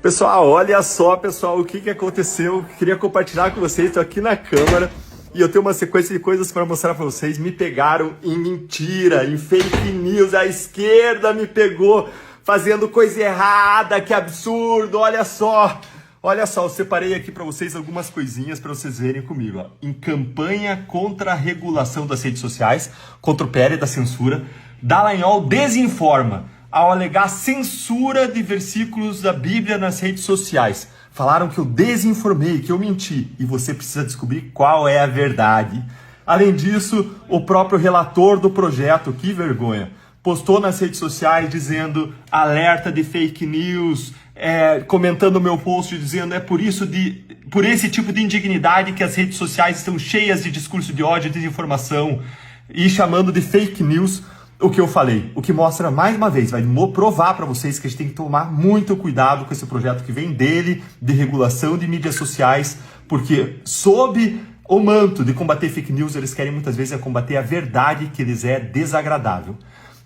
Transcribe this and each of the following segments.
Pessoal, olha só, pessoal, o que aconteceu. Queria compartilhar com vocês. Estou aqui na câmara e eu tenho uma sequência de coisas para mostrar para vocês. Me pegaram em mentira, em fake news. A esquerda me pegou fazendo coisa errada. Que absurdo! Olha só, eu separei aqui para vocês algumas coisinhas para vocês verem comigo. Ó. Em campanha contra a regulação das redes sociais, contra o PL da censura, Dallagnol desinforma ao alegar censura de versículos da Bíblia nas redes sociais. Falaram que eu desinformei, que eu menti, e você precisa descobrir qual é a verdade. Além disso, o próprio relator do projeto, que vergonha, postou nas redes sociais dizendo alerta de fake news, comentando o meu post dizendo por esse tipo de indignidade que as redes sociais estão cheias de discurso de ódio e desinformação, e chamando de fake news o que eu falei, o que mostra mais uma vez, vai provar para vocês que a gente tem que tomar muito cuidado com esse projeto que vem dele, de regulação de mídias sociais, porque sob o manto de combater fake news, eles querem muitas vezes combater a verdade que lhes é desagradável.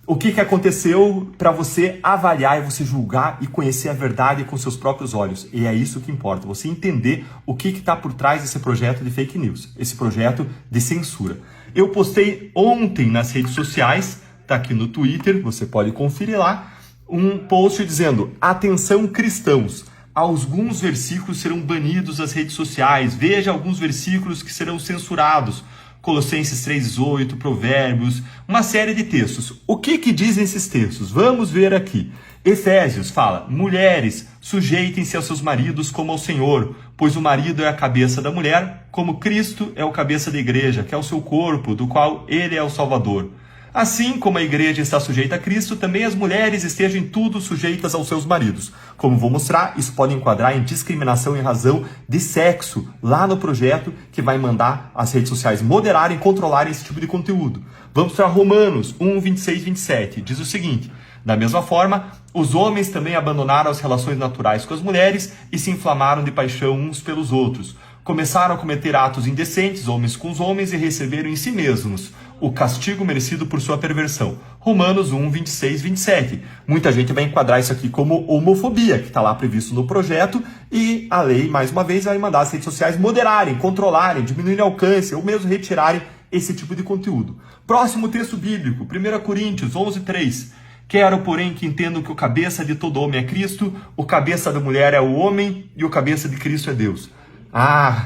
O que aconteceu para você avaliar e você julgar e conhecer a verdade com seus próprios olhos. E é isso que importa, você entender o que está por trás desse projeto de fake news, esse projeto de censura. Eu postei ontem nas redes sociais, tá aqui no Twitter, você pode conferir lá, um post dizendo: atenção cristãos, alguns versículos serão banidos das redes sociais, veja alguns versículos que serão censurados, Colossenses 3,18, Provérbios, uma série de textos. O que dizem esses textos? Vamos ver aqui. Efésios fala: mulheres, sujeitem-se aos seus maridos como ao Senhor, pois o marido é a cabeça da mulher, como Cristo é o cabeça da igreja, que é o seu corpo, do qual ele é o Salvador. Assim como a igreja está sujeita a Cristo, também as mulheres estejam em tudo sujeitas aos seus maridos. Como vou mostrar, isso pode enquadrar em discriminação em razão de sexo, lá no projeto que vai mandar as redes sociais moderarem e controlarem esse tipo de conteúdo. Vamos para Romanos 1, 26 e 27. Diz o seguinte: da mesma forma, os homens também abandonaram as relações naturais com as mulheres e se inflamaram de paixão uns pelos outros. Começaram a cometer atos indecentes, homens com os homens, e receberam em si mesmos o castigo merecido por sua perversão. Romanos 1, 26, 27. Muita gente vai enquadrar isso aqui como homofobia, que está lá previsto no projeto, e a lei, mais uma vez, vai mandar as redes sociais moderarem, controlarem, diminuírem o alcance, ou mesmo retirarem esse tipo de conteúdo. Próximo texto bíblico, 1 Coríntios 11, 3. Quero, porém, que entendam que o cabeça de todo homem é Cristo, o cabeça da mulher é o homem, e o cabeça de Cristo é Deus.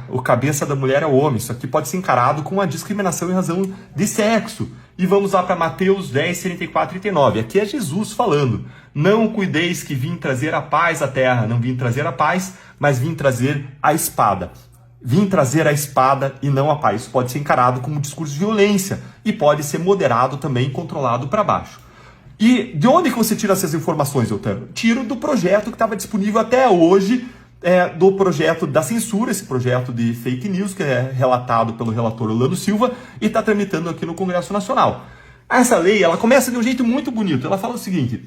O cabeça da mulher é o homem. Isso aqui pode ser encarado como uma discriminação em razão de sexo. E vamos lá para Mateus 10, 34 e 39. Aqui é Jesus falando: não cuideis que vim trazer a paz à terra. Não vim trazer a paz, mas vim trazer a espada. Vim trazer a espada e não a paz. Isso pode ser encarado como um discurso de violência e pode ser moderado também, controlado para baixo. E de onde que você tira essas informações, Eutano? Tiro do projeto que estava disponível até hoje, do projeto da censura, esse projeto de fake news, que é relatado pelo relator Orlando Silva e está tramitando aqui no Congresso Nacional. Essa lei, ela começa de um jeito muito bonito. Ela fala o seguinte: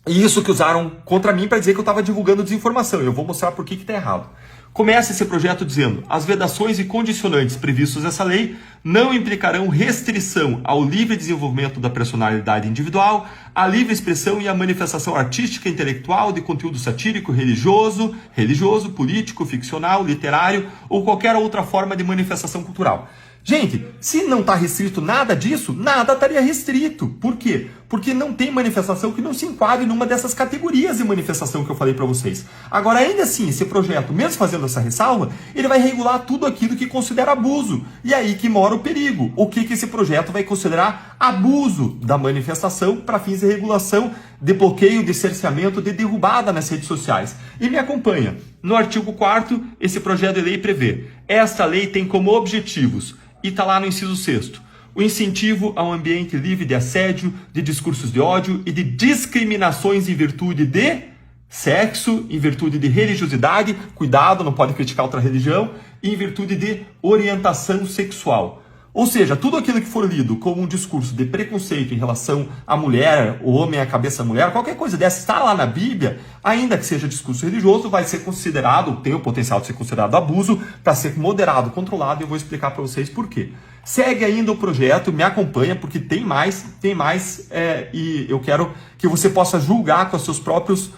isso que usaram contra mim para dizer que eu estava divulgando desinformação. Eu vou mostrar por que está errado. Começa esse projeto dizendo: as vedações e condicionantes previstos nessa lei não implicarão restrição ao livre desenvolvimento da personalidade individual, à livre expressão e à manifestação artística e intelectual de conteúdo satírico, religioso, político, ficcional, literário ou qualquer outra forma de manifestação cultural. Gente, se não está restrito nada disso, nada estaria restrito. Por quê? Porque não tem manifestação que não se enquadre numa dessas categorias de manifestação que eu falei para vocês. Agora, ainda assim, esse projeto, mesmo fazendo essa ressalva, ele vai regular tudo aquilo que considera abuso. E aí que mora o perigo. O que esse projeto vai considerar abuso da manifestação para fins de regulação, de bloqueio, de cerceamento, de derrubada nas redes sociais. E me acompanha. No artigo 4º, esse projeto de lei prevê: esta lei tem como objetivos, e está lá no inciso 6º, o incentivo a um ambiente livre de assédio, de discursos de ódio e de discriminações em virtude de sexo, em virtude de religiosidade, cuidado, não pode criticar outra religião, e em virtude de orientação sexual. Ou seja, tudo aquilo que for lido como um discurso de preconceito em relação à mulher, o homem à cabeça da mulher, qualquer coisa dessa está lá na Bíblia, ainda que seja discurso religioso, vai ser considerado, tem o potencial de ser considerado abuso, para ser moderado, controlado, e eu vou explicar para vocês por quê. Segue ainda o projeto, me acompanha, porque tem mais, e eu quero que você possa julgar com os seus próprios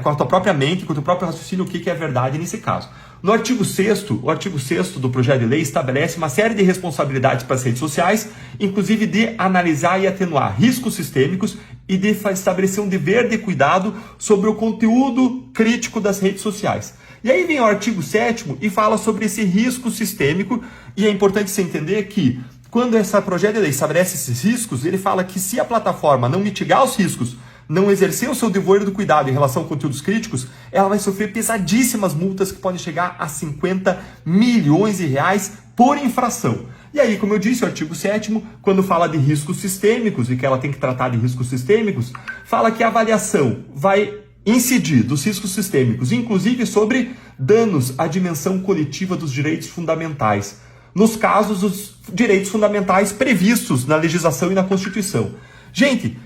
com a tua própria mente, com o teu próprio raciocínio, o que é verdade nesse caso. No artigo 6º do projeto de lei estabelece uma série de responsabilidades para as redes sociais, inclusive de analisar e atenuar riscos sistêmicos e de estabelecer um dever de cuidado sobre o conteúdo crítico das redes sociais. E aí vem o artigo 7º e fala sobre esse risco sistêmico, e é importante você entender que quando esse projeto de lei estabelece esses riscos, ele fala que se a plataforma não mitigar os riscos, não exercer o seu dever do cuidado em relação a conteúdos críticos, ela vai sofrer pesadíssimas multas que podem chegar a 50 milhões de reais por infração. E aí, como eu disse, o artigo 7º, quando fala de riscos sistêmicos e que ela tem que tratar de riscos sistêmicos, fala que a avaliação vai incidir dos riscos sistêmicos, inclusive sobre danos à dimensão coletiva dos direitos fundamentais, nos casos dos direitos fundamentais previstos na legislação e na Constituição. Gente,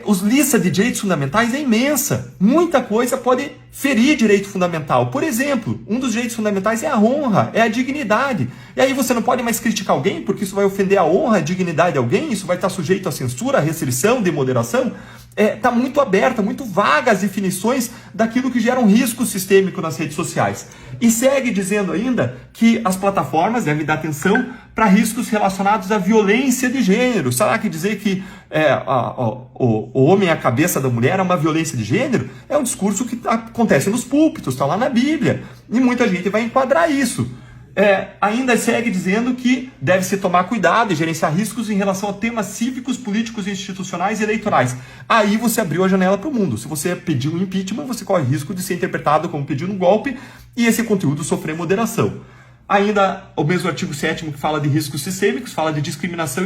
os lista de direitos fundamentais é imensa. Muita coisa pode ferir direito fundamental. Por exemplo, um dos direitos fundamentais é a honra, é a dignidade. E aí você não pode mais criticar alguém porque isso vai ofender a honra, a dignidade de alguém, isso vai estar sujeito a censura, a restrição, demoderação. Está muito aberta, muito vagas as definições daquilo que gera um risco sistêmico nas redes sociais. E segue dizendo ainda que as plataformas devem dar atenção para riscos relacionados à violência de gênero. Será que dizer que o homem é a cabeça da mulher é uma violência de gênero? É um discurso que acontece nos púlpitos, está lá na Bíblia. E muita gente vai enquadrar isso. Ainda segue dizendo que deve-se tomar cuidado e gerenciar riscos em relação a temas cívicos, políticos, institucionais e eleitorais. Aí você abriu a janela para o mundo. Se você pedir um impeachment, você corre risco de ser interpretado como pedindo um golpe e esse conteúdo sofrer moderação. Ainda o mesmo artigo 7º que fala de riscos sistêmicos, fala de discriminação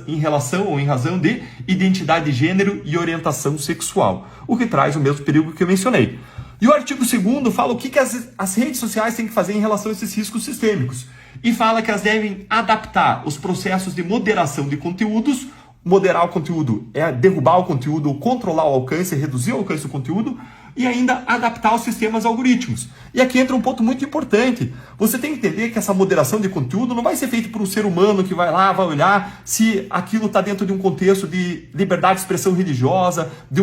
em relação ou em razão de identidade de gênero e orientação sexual, o que traz o mesmo perigo que eu mencionei. E o artigo 2º fala o que as redes sociais têm que fazer em relação a esses riscos sistêmicos. E fala que elas devem adaptar os processos de moderação de conteúdos. Moderar o conteúdo é derrubar o conteúdo, controlar o alcance, reduzir o alcance do conteúdo e ainda adaptar os sistemas algoritmos. E aqui entra um ponto muito importante. Você tem que entender que essa moderação de conteúdo não vai ser feita por um ser humano que vai lá, vai olhar se aquilo está dentro de um contexto de liberdade de expressão religiosa, de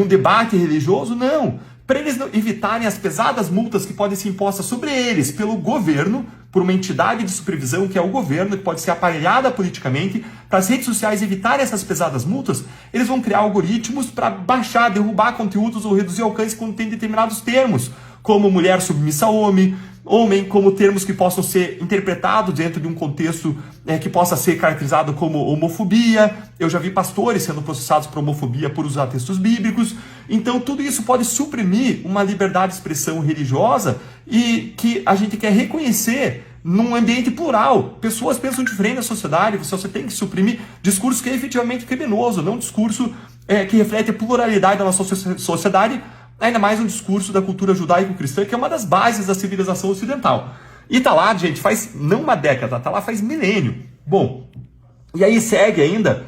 um debate religioso, não. Para eles evitarem as pesadas multas que podem ser impostas sobre eles pelo governo, por uma entidade de supervisão que é o governo, que pode ser aparelhada politicamente, para as redes sociais evitarem essas pesadas multas, eles vão criar algoritmos para baixar, derrubar conteúdos ou reduzir o alcance quando tem determinados termos, como mulher submissa a homem, como termos que possam ser interpretados dentro de um contexto que possa ser caracterizado como homofobia. Eu já vi pastores sendo processados por homofobia por usar textos bíblicos. Então tudo isso pode suprimir uma liberdade de expressão religiosa e que a gente quer reconhecer num ambiente plural. Pessoas pensam diferente na sociedade, você tem que suprimir discurso que é efetivamente criminoso, não discurso que reflete a pluralidade da nossa sociedade, ainda mais um discurso da cultura judaico-cristã, que é uma das bases da civilização ocidental. E tá lá, gente, faz não uma década, tá lá faz milênio. Bom, e aí segue ainda,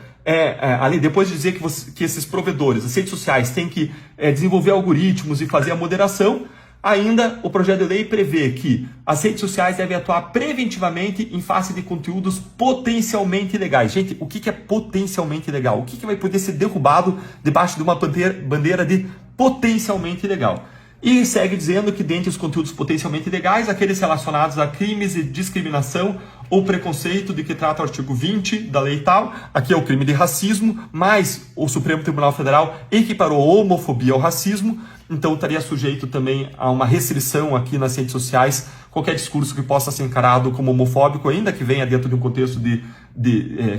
ali depois de dizer que esses provedores, as redes sociais, têm que desenvolver algoritmos e fazer a moderação, ainda o projeto de lei prevê que as redes sociais devem atuar preventivamente em face de conteúdos potencialmente ilegais. Gente, o que é potencialmente ilegal? O que vai poder ser derrubado debaixo de uma bandeira de potencialmente ilegal? E segue dizendo que dentre os conteúdos potencialmente ilegais, aqueles relacionados a crimes de discriminação ou preconceito de que trata o artigo 20 da lei tal, aqui é o crime de racismo, mas o Supremo Tribunal Federal equiparou a homofobia ao racismo, então estaria sujeito também a uma restrição aqui nas redes sociais, qualquer discurso que possa ser encarado como homofóbico, ainda que venha dentro de um contexto de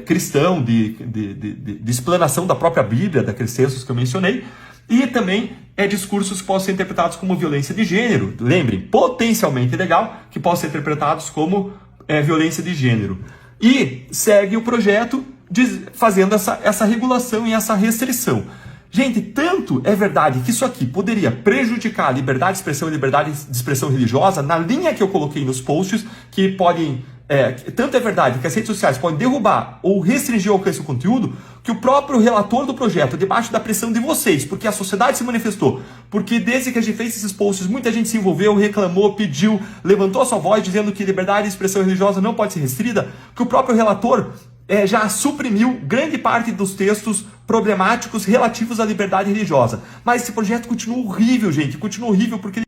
cristão, de explanação da própria Bíblia, daqueles textos que eu mencionei, e também discursos que possam ser interpretados como violência de gênero. Lembrem, potencialmente ilegal, que possam ser interpretados como violência de gênero. E segue o projeto fazendo essa regulação e essa restrição. Gente, tanto é verdade que isso aqui poderia prejudicar a liberdade de expressão e liberdade de expressão religiosa, na linha que eu coloquei nos posts, que podem... tanto é verdade que as redes sociais podem derrubar ou restringir o alcance do conteúdo, que o próprio relator do projeto, debaixo da pressão de vocês, porque a sociedade se manifestou, porque desde que a gente fez esses posts, muita gente se envolveu, reclamou, pediu, levantou a sua voz dizendo que liberdade de expressão religiosa não pode ser restrita, que o próprio relator já suprimiu grande parte dos textos problemáticos relativos à liberdade religiosa. Mas esse projeto continua horrível, gente. Continua horrível porque